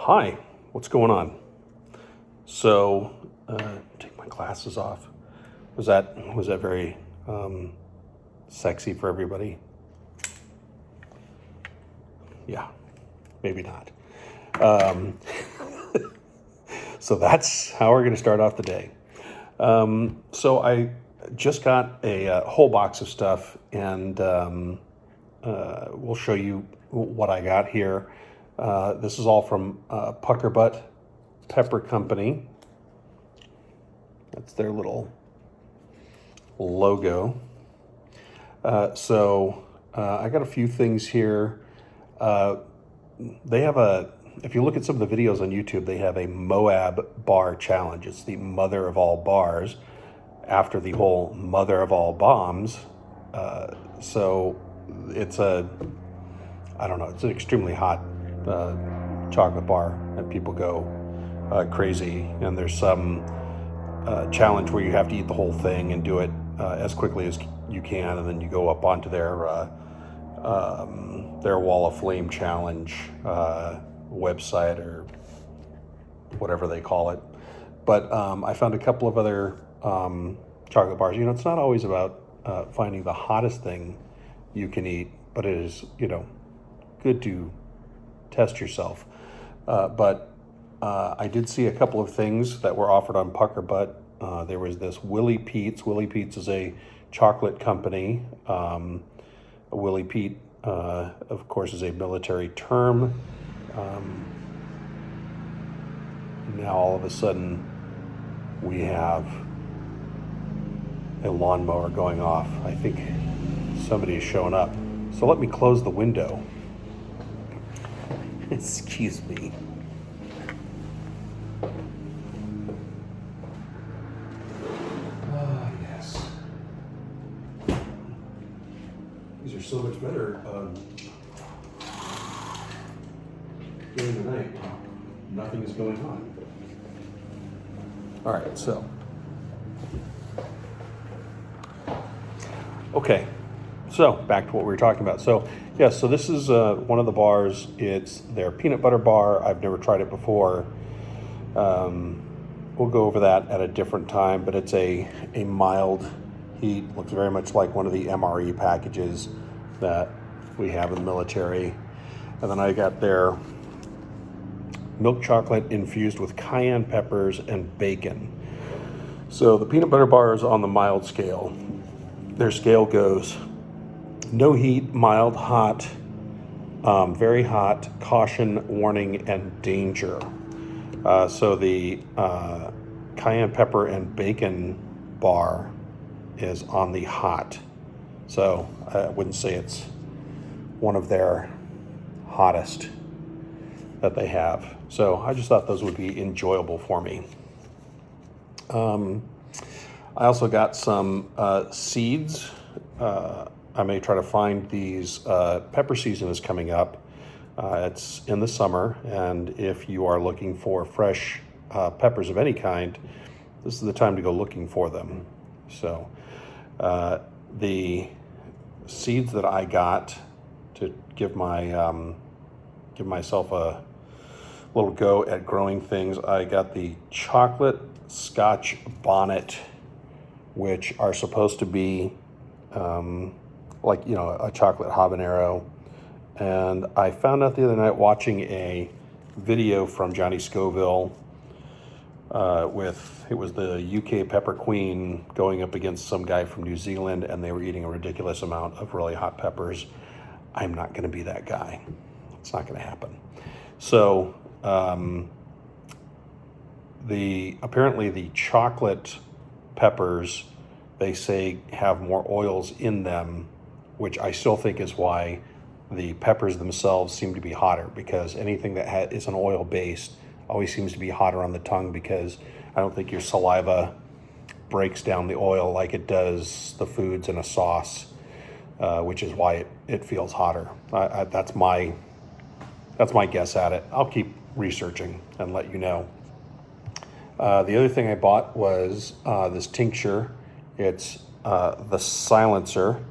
Hi, what's going on? So, take my glasses off. Was that very sexy for everybody? Yeah, maybe not. Um, so that's how we're going to start off the day. So I just got a whole box of stuff, and we'll show you what I got here. This is all from Pucker Butt Pepper Company. That's their little logo. I got a few things here. They have if you look at some of the videos on YouTube, they have a Moab Bar challenge. It's the mother of all bars after the whole mother of all bombs. So it's it's an extremely hot chocolate bar, and people go crazy. And there's some challenge where you have to eat the whole thing and do it as quickly as you can, and then you go up onto their wall of flame challenge website or whatever they call it. But I found a couple of other chocolate bars. It's not always about finding the hottest thing you can eat, but it is good to test yourself. But I did see a couple of things that were offered on Pucker Butt. There was this Willie Pete's. Willie Pete's is a chocolate company. Willie Pete, of course, is a military term. Now all of a sudden we have a lawnmower going off. I think somebody is showing up. So let me close the window. Excuse me. Yes. These are so much better during the night. Nothing is going on. All right, so. Okay, so back to what we were talking about. So this is one of the bars. It's their peanut butter bar. I've never tried it before. We'll go over that at a different time, but it's a mild heat. Looks very much like one of the MRE packages that we have in the military. And then I got their milk chocolate infused with cayenne peppers and bacon. So the peanut butter bar is on the mild scale. Their scale goes no heat, mild, hot, very hot, caution, warning, and danger. So the cayenne pepper and bacon bar is on the hot. So I wouldn't say it's one of their hottest that they have. So I just thought those would be enjoyable for me. I also got some seeds. I may try to find these. Pepper season is coming up. It's in the summer, and if you are looking for fresh peppers of any kind, this is the time to go looking for them. So the seeds that I got to give myself a little go at growing things, I got the chocolate Scotch bonnet, which are supposed to be a chocolate habanero. And I found out the other night watching a video from Johnny Scoville it was the UK pepper queen going up against some guy from New Zealand, and they were eating a ridiculous amount of really hot peppers. I'm not going to be that guy. It's not going to happen. So apparently the chocolate peppers, they say, have more oils in them, which I still think is why the peppers themselves seem to be hotter, because anything that is an oil based always seems to be hotter on the tongue, because I don't think your saliva breaks down the oil like it does the foods in a sauce, which is why it feels hotter. That's my guess at it. I'll keep researching and let you know. The other thing I bought was this tincture. It's the Silencer,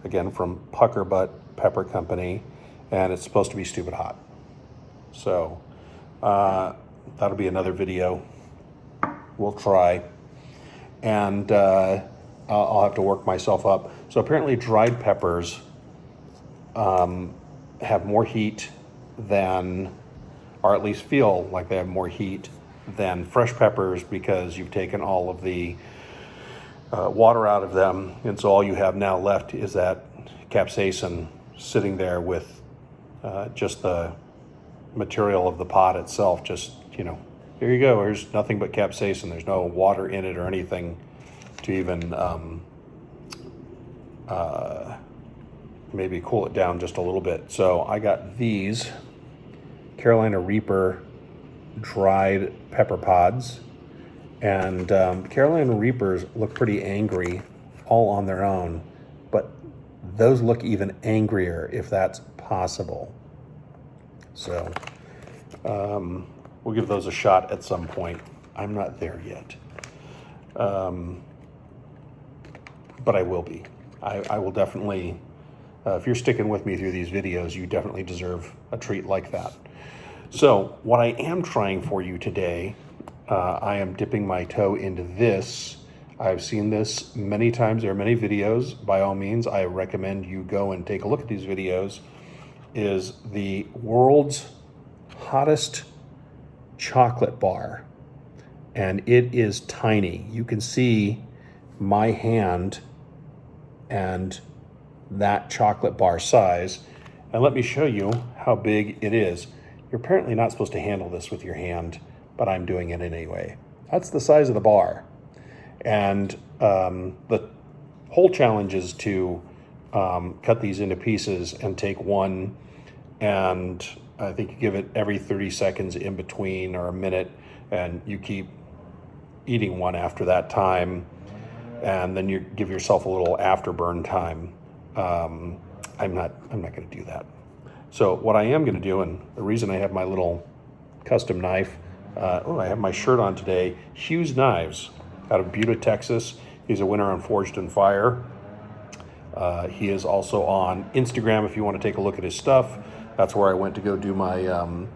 again from Pucker Butt Pepper Company, and it's supposed to be stupid hot. So That'll be another video. We'll try. And I'll have to work myself up. So apparently dried peppers have more heat than, or at least feel like they have more heat than fresh peppers, because you've taken all of the water out of them. And so all you have now left is that capsaicin sitting there with just the material of the pot itself. Just, you know, here you go. There's nothing but capsaicin. There's no water in it or anything to even maybe cool it down just a little bit. So I got these Carolina Reaper dried pepper pods. And Carolina Reapers look pretty angry all on their own, but those look even angrier if that's possible. So we'll give those a shot at some point. I'm not there yet. But I will be. I will definitely, if you're sticking with me through these videos, you definitely deserve a treat like that. So what I am trying for you today, I am dipping my toe into this. I've seen this many times. There are many videos. By all means, I recommend you go and take a look at these videos. Is the world's hottest chocolate bar. And it is tiny. You can see my hand and that chocolate bar size. And let me show you how big it is. You're apparently not supposed to handle this with your hand, but I'm doing it anyway. That's the size of the bar. And the whole challenge is to cut these into pieces and take one, and I think you give it every 30 seconds in between, or a minute, and you keep eating one after that time, and then you give yourself a little afterburn time. I'm not going to do that. So what I am going to do, and the reason I have my little custom knife, I have my shirt on today, Hughes Knives out of Buda, Texas. He's a winner on Forged in Fire. He is also on Instagram if you want to take a look at his stuff. That's where I went to go do my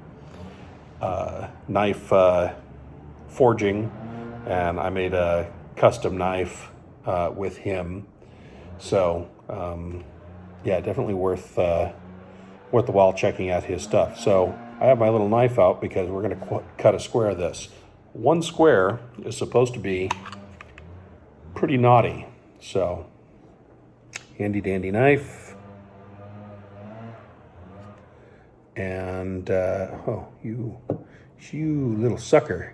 knife forging, and I made a custom knife with him. So yeah, definitely worth the while checking out his stuff. So I have my little knife out because we're going to cut a square of this. One square is supposed to be pretty naughty. So handy dandy knife. And oh, you little sucker.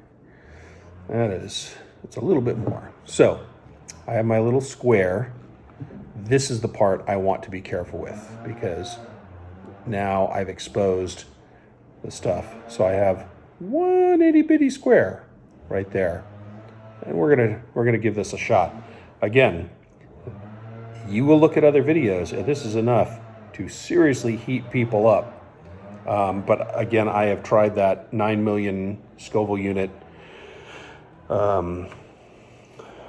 It's a little bit more. So I have my little square. This is the part I want to be careful with, because now I've exposed the stuff. So I have one itty bitty square right there, and we're gonna give this a shot. Again, you will look at other videos, and this is enough to seriously heat people up. But again, I have tried that 9 million Scoville unit, the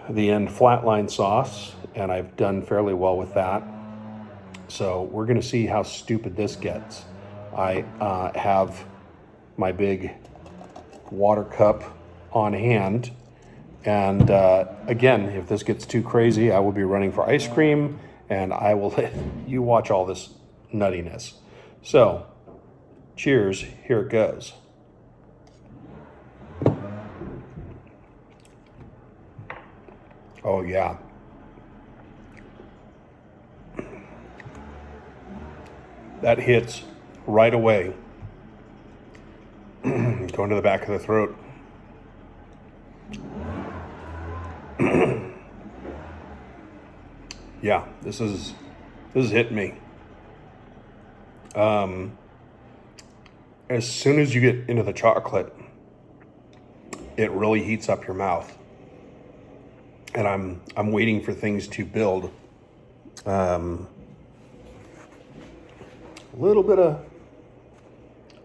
end flatline sauce, and I've done fairly well with that. So we're going to see how stupid this gets. I have my big water cup on hand, and again, if this gets too crazy, I will be running for ice cream, and I will let you watch all this nuttiness. So cheers, here it goes. Oh yeah. That hits right away. Going to the back of the throat. Yeah, this is hitting me. As soon as you get into the chocolate, it really heats up your mouth. And I'm waiting for things to build. A little bit of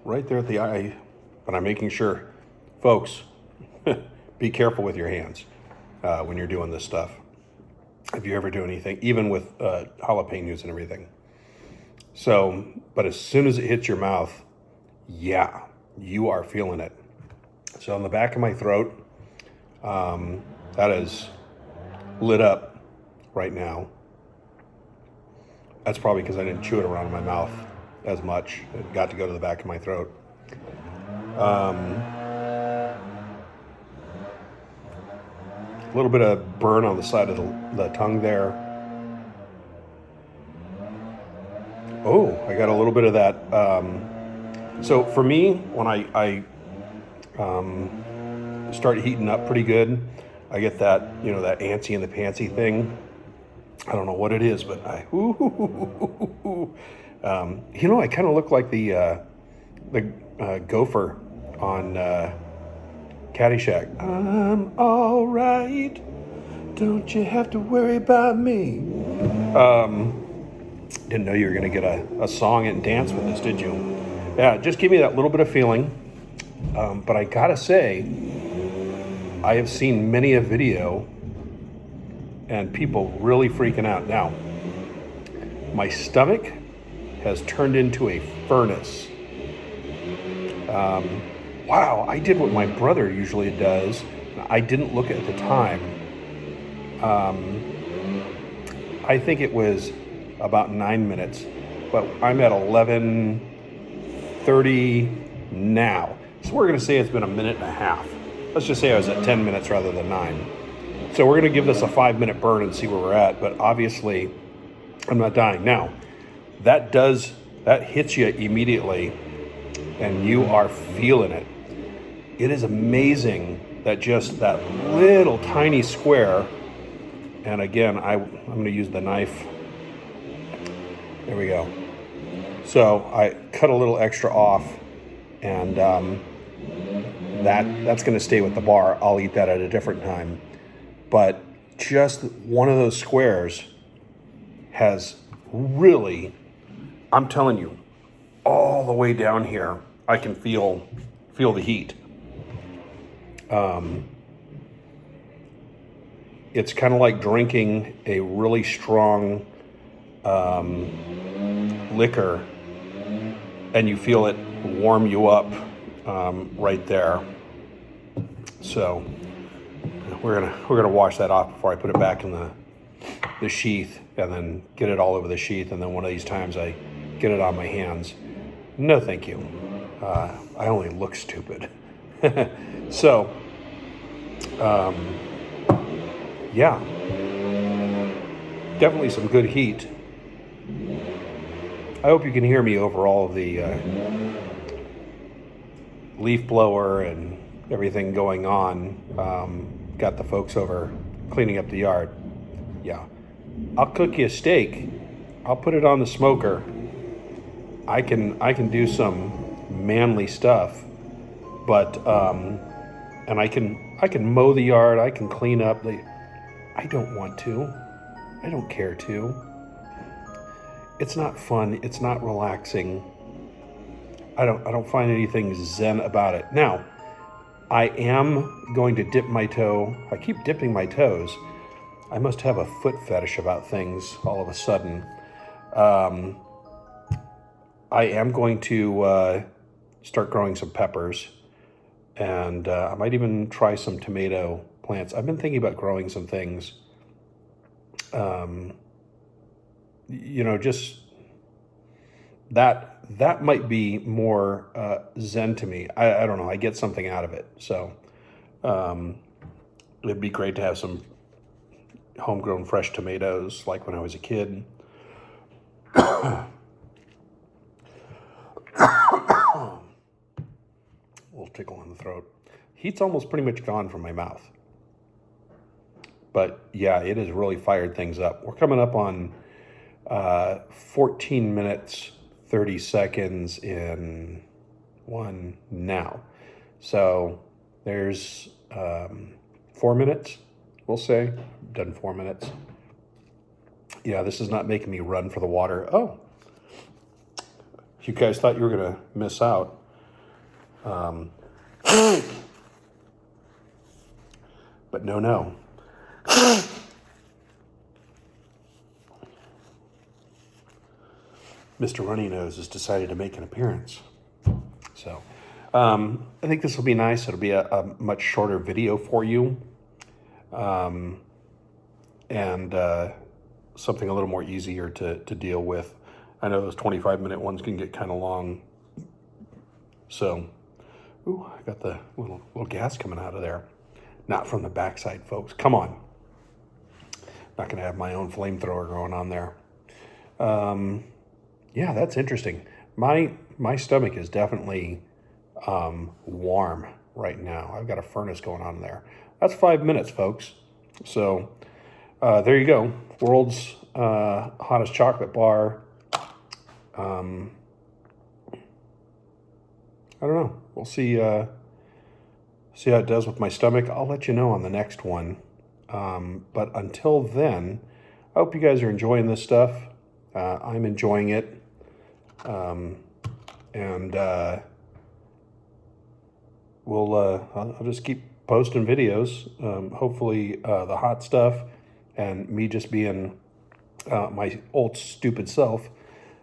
right there at the eye, but I'm making sure, folks, be careful with your hands when you're doing this stuff. If you ever do anything, even with jalapenos and everything. So, but as soon as it hits your mouth, yeah, you are feeling it. So on the back of my throat, that is lit up right now. That's probably because I didn't chew it around in my mouth as much. It got to go to the back of my throat. A little bit of burn on the side of the tongue there. Oh, I got a little bit of that. So for me, when I start heating up pretty good, I get that, that antsy in the pantsy thing. I don't know what it is, but I kind of look like the gopher on Caddyshack. I'm all right. Don't you have to worry about me. Didn't know you were going to get a song and dance with this, did you? Yeah, just give me that little bit of feeling. But I gotta say, I have seen many a video and people really freaking out. Now, my stomach has turned into a furnace. Wow, I did what my brother usually does. I didn't look at the time. I think it was about 9 minutes, but I'm at 11:30 now. So we're gonna say it's been a minute and a half. Let's just say I was at 10 minutes rather than 9. So we're gonna give this a 5-minute burn and see where we're at, but obviously I'm not dying. Now, that hits you immediately and you are feeling it. It is amazing that just that little tiny square, and again, I'm gonna use the knife. There we go. So I cut a little extra off, and that's going to stay with the bar. I'll eat that at a different time. But just one of those squares has really, I'm telling you, all the way down here, I can feel the heat. It's kind of like drinking a really strong liquor, and you feel it warm you up right there. So we're gonna wash that off before I put it back in the sheath, and then get it all over the sheath. And then one of these times I get it on my hands. No, thank you. I only look stupid. So, yeah, definitely some good heat. I hope you can hear me over all of the leaf blower and everything going on. Got the folks over cleaning up the yard. Yeah, I'll cook you a steak. I'll put it on the smoker. I can do some manly stuff, but and I can mow the yard. I can clean up. I don't want to. I don't care to. It's not fun. It's not relaxing. I don't find anything zen about it. Now, I am going to dip my toe. I keep dipping my toes. I must have a foot fetish about things all of a sudden. I am going to start growing some peppers, and I might even try some tomato plants. I've been thinking about growing some things. Just that might be more zen to me. I don't know. I get something out of it. So it'd be great to have some homegrown fresh tomatoes like when I was a kid. A little tickle in the throat. Heat's almost pretty much gone from my mouth. But yeah, it has really fired things up. We're coming up on 14 minutes, 30 seconds in one now. So there's 4 minutes, we'll say. I've done 4 minutes. Yeah, this is not making me run for the water. Oh, you guys thought you were going to miss out. But no. Mr. Runny Nose has decided to make an appearance. So I think this will be nice. It'll be a much shorter video for you, and something a little more easier to deal with. I know those 25-minute ones can get kind of long. So, ooh, I got the little gas coming out of there. Not from the backside, folks. Come on. Not going to have my own flamethrower going on there. Yeah, that's interesting. My stomach is definitely warm right now. I've got a furnace going on there. That's 5 minutes, folks. So there you go. World's hottest chocolate bar. I don't know. We'll see how it does with my stomach. I'll let you know on the next one. But until then, I hope you guys are enjoying this stuff. I'm enjoying it. And I'll just keep posting videos. Hopefully the hot stuff and me just being my old stupid self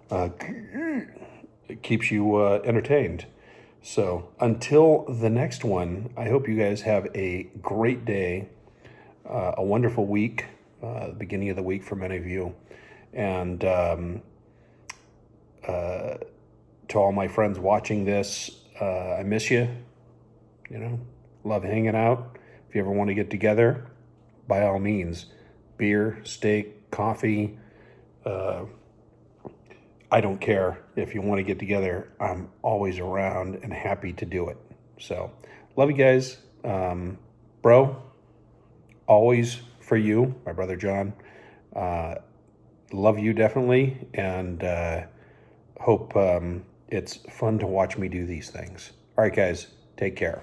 it keeps you entertained. So until the next one, I hope you guys have a great day, a wonderful week, the beginning of the week for many of you. And to all my friends watching this, I miss you. You know, love hanging out. If you ever want to get together, by all means, beer, steak, coffee, I don't care. If you want to get together, I'm always around and happy to do it. So, love you guys. Bro, always for you, my brother John. Love you definitely, and hope it's fun to watch me do these things. All right, guys, take care.